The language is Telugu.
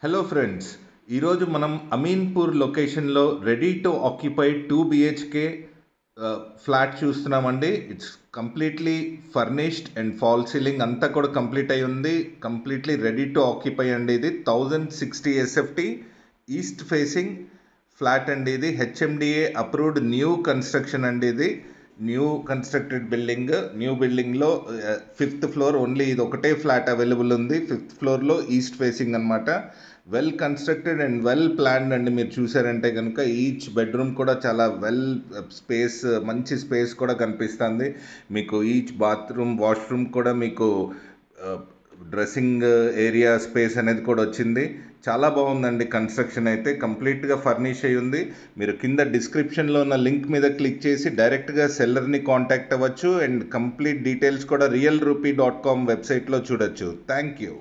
హలో ఫ్రెండ్స్, ఈరోజు మనం అమీన్పూర్ లొకేషన్లో ready to occupy 2 BHK flat చూస్తున్నామండి. It's completely furnished and fall ceiling అంతా కూడా కంప్లీట్ అయి ఉంది. కంప్లీట్లీ రెడీ టు ఆక్యుపై అండి. ఇది 1060 SFT ఈస్ట్ ఫేసింగ్ ఫ్లాట్ అండి. ఇది హెచ్ఎండిఏ అప్రూవ్డ్ న్యూ కన్స్ట్రక్షన్ అండి. ఇది న్యూ కన్స్ట్రక్టెడ్ న్యూ బిల్డింగ్లో 5th ఫ్లోర్ ఓన్లీ ఇది ఒకటే ఫ్లాట్ అవైలబుల్ ఉంది. 5th ఫ్లోర్లో ఈస్ట్ ఫేసింగ్ అనమాట. Well constructed and well planned అండి. మీరు చూసారంటే కనుక ఈచ్ బెడ్రూమ్ కూడా చాలా వెల్ స్పేస్, మంచి స్పేస్ కూడా కనిపిస్తుంది మీకు. ఈచ్ బాత్రూమ్, వాష్రూమ్ కూడా మీకు డ్రెస్సింగ్ ఏరియా స్పేస్ అనేది కూడా వచ్చింది. చాలా బాగుందండి. కన్స్ట్రక్షన్ అయితే కంప్లీట్గా ఫర్నిష్ అయ్యి ఉంది. మీరు కింద డిస్క్రిప్షన్లో ఉన్న లింక్ మీద క్లిక్ చేసి డైరెక్ట్గా సెల్లర్ని కాంటాక్ట్ అవ్వచ్చు అండ్ కంప్లీట్ డీటెయిల్స్ కూడా realrupee.com వెబ్సైట్లో చూడొచ్చు. Thank you.